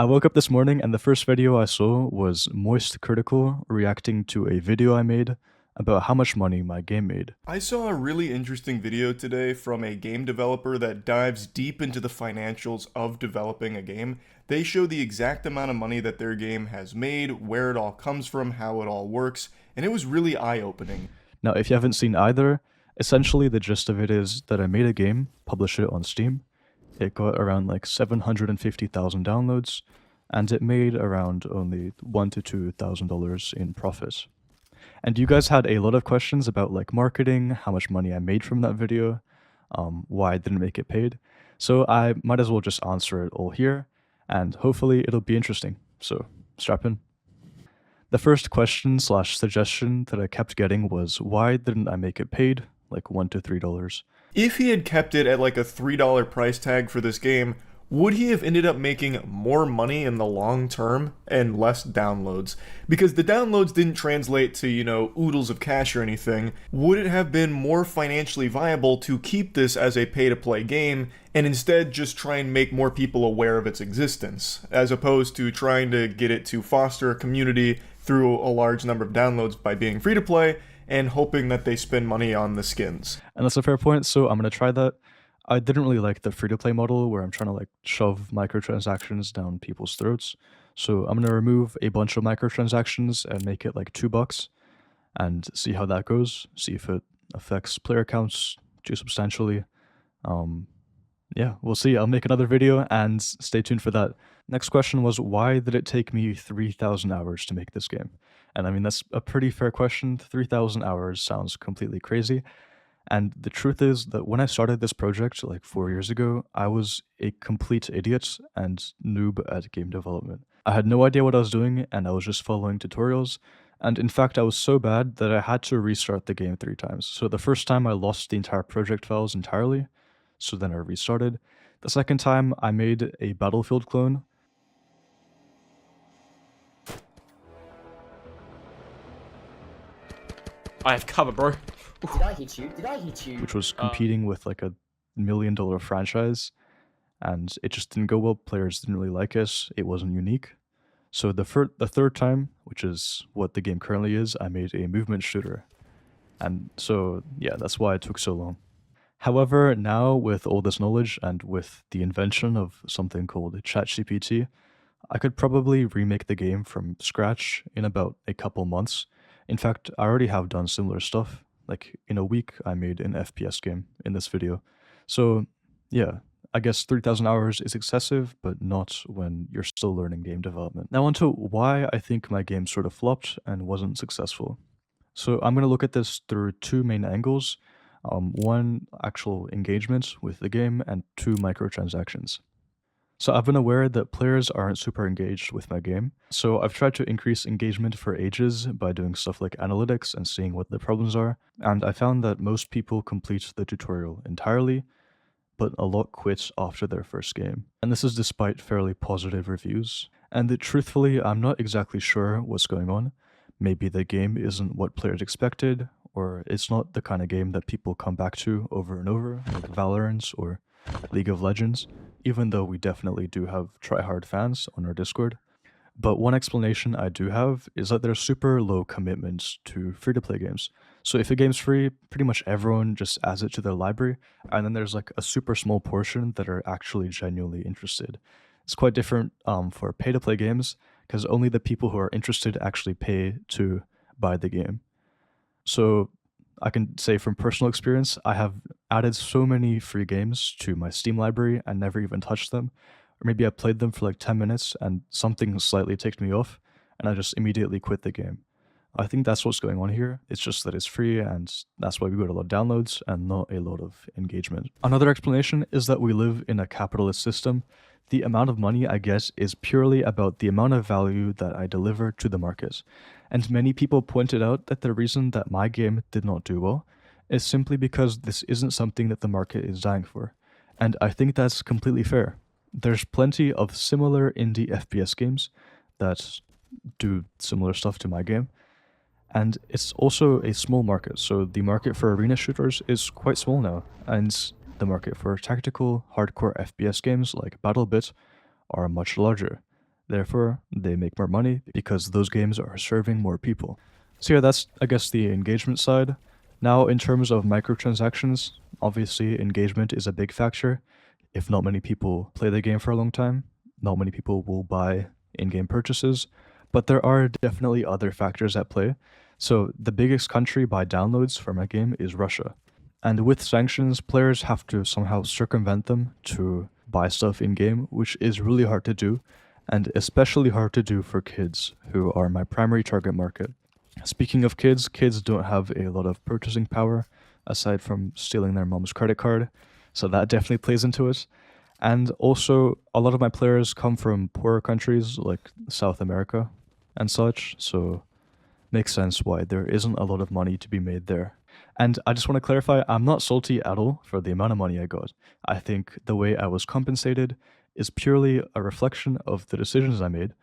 I woke up this morning and the first video I saw was Moist Critical reacting to a video I made about how much money my game made. I saw a really interesting video today from a game developer that dives deep into the financials of developing a game. They show the exact amount of money that their game has made, where it all comes from, how it all works, and it was really eye-opening. Now, if you haven't seen either, essentially the gist of it is that I made a game, published it on Steam. It got around like 750,000 downloads, and it made around only $1,000 to $2,000 in profit. And you guys had a lot of questions about like marketing, how much money I made from that video, why I didn't make it paid. So I might as well just answer it all here, and hopefully it'll be interesting. So strap in. The first question slash suggestion that I kept getting was, why didn't I make it paid, like $1 to $3? If he had kept it at like a $3 price tag for this game, would he have ended up making more money in the long term and less downloads? Because the downloads didn't translate to, oodles of cash or anything. Would it have been more financially viable to keep this as a pay-to-play game and instead just try and make more people aware of its existence, as opposed to trying to get it to foster a community through a large number of downloads by being free-to-play and hoping that they spend money on the skins? And that's a fair point, so I'm going to try that. I didn't really like the free-to-play model where I'm trying to like shove microtransactions down people's throats. So I'm gonna remove a bunch of microtransactions and make it like $2 and see how that goes. See if it affects player counts too substantially. Yeah, we'll see. I'll make another video and stay tuned for that. Next question was, why did it take me 3,000 hours to make this game? And I mean, that's a pretty fair question. 3,000 hours sounds completely crazy. And the truth is that when I started this project like 4 years ago, I was a complete idiot and noob at game development. I had no idea what I was doing and I was just following tutorials. And in fact, I was so bad that I had to restart the game 3 times. So the first time I lost the entire project files entirely, so then I restarted. The second time I made a Battlefield clone. I have cover, bro. Did I hit you? Did I hit you? Which was competing with like a $1 million franchise, and it just didn't go well. Players didn't really like it. It wasn't unique. So the third time, which is what the game currently is, I made a movement shooter. And so, yeah, that's why it took so long. However, now with all this knowledge and with the invention of something called ChatGPT, I could probably remake the game from scratch in about a couple months. In fact, I already have done similar stuff. Like in a week, I made an FPS game in this video. So yeah, I guess 3,000 hours is excessive, but not when you're still learning game development. Now onto why I think my game sort of flopped and wasn't successful. So I'm going to look at this through 2 main angles. One, actual engagement with the game, and 2, microtransactions. So I've been aware that players aren't super engaged with my game, so I've tried to increase engagement for ages by doing stuff like analytics and seeing what the problems are, and I found that most people complete the tutorial entirely, but a lot quit after their first game. And this is despite fairly positive reviews. And truthfully, I'm not exactly sure what's going on. Maybe the game isn't what players expected, or it's not the kind of game that people come back to over and over, like Valorant or League of Legends, even though we definitely do have tryhard fans on our Discord. But one explanation I do have is that there's super low commitments to free-to-play games. So if a game's free, pretty much everyone just adds it to their library, and then there's like a super small portion that are actually genuinely interested. It's quite different for pay-to-play games, because only the people who are interested actually pay to buy the game. So I can say from personal experience, I have added so many free games to my Steam library and never even touched them. Or maybe I played them for like 10 minutes and something slightly ticked me off, and I just immediately quit the game. I think that's what's going on here. It's just that it's free, and that's why we got a lot of downloads and not a lot of engagement. Another explanation is that we live in a capitalist system. The amount of money I get is purely about the amount of value that I deliver to the market. And many people pointed out that the reason that my game did not do well is simply because this isn't something that the market is dying for. And I think that's completely fair. There's plenty of similar indie FPS games that do similar stuff to my game. And it's also a small market, so the market for arena shooters is quite small now, and the market for tactical, hardcore FPS games like BattleBit are much larger. Therefore, they make more money because those games are serving more people. So yeah, that's, I guess, the engagement side. Now, in terms of microtransactions, obviously engagement is a big factor. If not many people play the game for a long time, not many people will buy in-game purchases, but there are definitely other factors at play. So the biggest country by downloads for my game is Russia. And with sanctions, players have to somehow circumvent them to buy stuff in-game, which is really hard to do, and especially hard to do for kids, who are my primary target market. Speaking of kids, kids don't have a lot of purchasing power, aside from stealing their mom's credit card, so that definitely plays into it. And also, a lot of my players come from poorer countries like South America and such, so makes sense why there isn't a lot of money to be made there. And I just want to clarify, I'm not salty at all for the amount of money I got. I think the way I was compensated is purely a reflection of the decisions I made,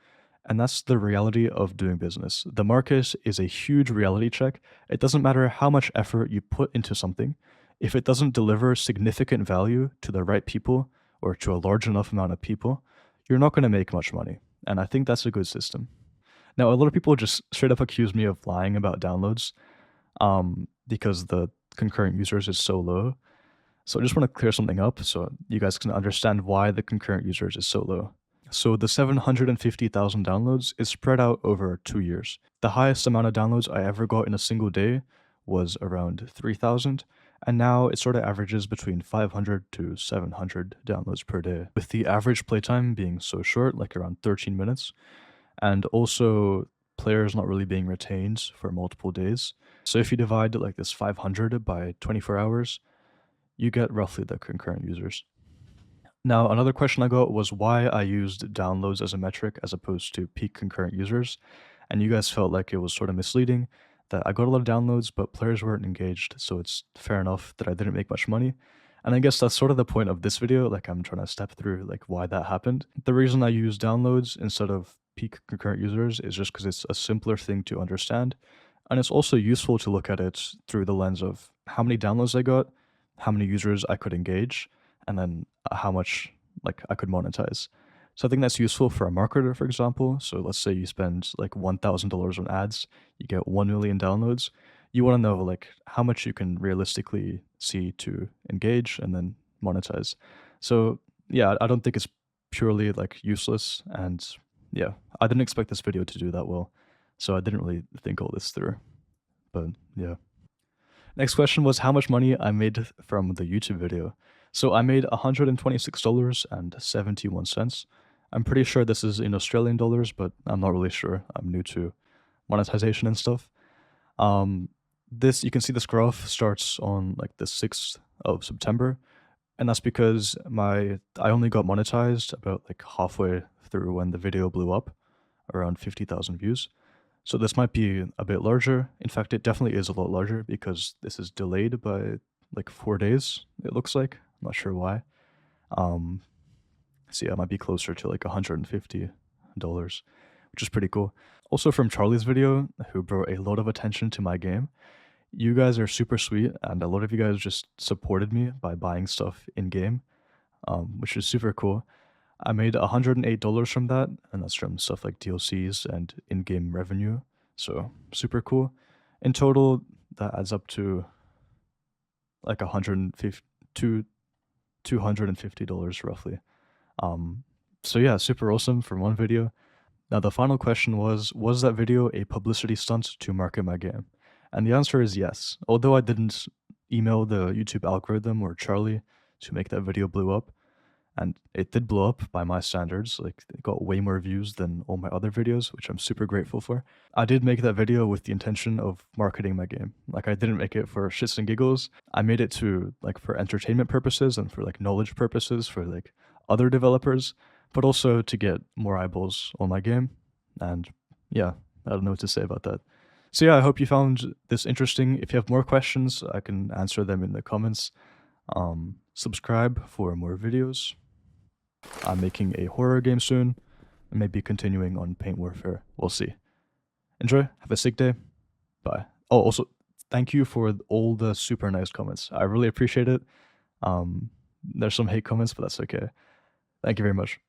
and that's the reality of doing business. The market is a huge reality check. It doesn't matter how much effort you put into something. If it doesn't deliver significant value to the right people or to a large enough amount of people, you're not going to make much money. And I think that's a good system. Now, a lot of people just straight up accuse me of lying about downloads because the concurrent users is so low. So I just want to clear something up so you guys can understand why the concurrent users is so low. So the 750,000 downloads is spread out over 2 years. The highest amount of downloads I ever got in a single day was around 3,000, and now it sort of averages between 500 to 700 downloads per day, with the average playtime being so short, like around 13 minutes, and also players not really being retained for multiple days. So if you divide like this 500 by 24 hours, you get roughly the concurrent users. Now, another question I got was why I used downloads as a metric as opposed to peak concurrent users, and you guys felt like it was sort of misleading, that I got a lot of downloads, but players weren't engaged, so it's fair enough that I didn't make much money. And I guess that's sort of the point of this video, like I'm trying to step through like why that happened. The reason I use downloads instead of peak concurrent users is just because it's a simpler thing to understand, and it's also useful to look at it through the lens of how many downloads I got, how many users I could engage, and then how much like I could monetize. So I think that's useful for a marketer, for example. So let's say you spend like $1,000 on ads, you get 1 million downloads. You want to know like how much you can realistically see to engage and then monetize. So yeah, I don't think it's purely like useless. And yeah, I didn't expect this video to do that well. So I didn't really think all this through. But yeah. Next question was how much money I made from the YouTube video. So I made $126.71. I'm pretty sure this is in Australian dollars, but I'm not really sure. I'm new to monetization and stuff. This, you can see this graph starts on like the 6th of September, and that's because I only got monetized about like halfway through when the video blew up, around 50,000 views. So this might be a bit larger. In fact, it definitely is a lot larger because this is delayed by like 4 days, it looks like. I'm not sure why. So yeah, it might be closer to like $150, which is pretty cool. Also from Charlie's video, who brought a lot of attention to my game. You guys are super sweet, and a lot of you guys just supported me by buying stuff in-game, which is super cool. I made $108 from that, and that's from stuff like DLCs and in-game revenue, so super cool. In total, that adds up to like $250 roughly. So yeah, super awesome from one video. Now the final question was that video a publicity stunt to market my game? And the answer is yes. Although I didn't email the YouTube algorithm or Charlie to make that video blow up, and it did blow up by my standards, like it got way more views than all my other videos, which I'm super grateful for. I did make that video with the intention of marketing my game. Like I didn't make it for shits and giggles. I made it to like for entertainment purposes and for like knowledge purposes for like other developers, but also to get more eyeballs on my game. And yeah, I don't know what to say about that. So yeah, I hope you found this interesting. If you have more questions, I can answer them in the comments. Subscribe for more videos. I'm making a horror game soon, and maybe continuing on Paint Warfare. We'll see. Enjoy, have a sick day. Bye. Oh, also, thank you for all the super nice comments. I really appreciate it. There's some hate comments, but that's okay. Thank you very much.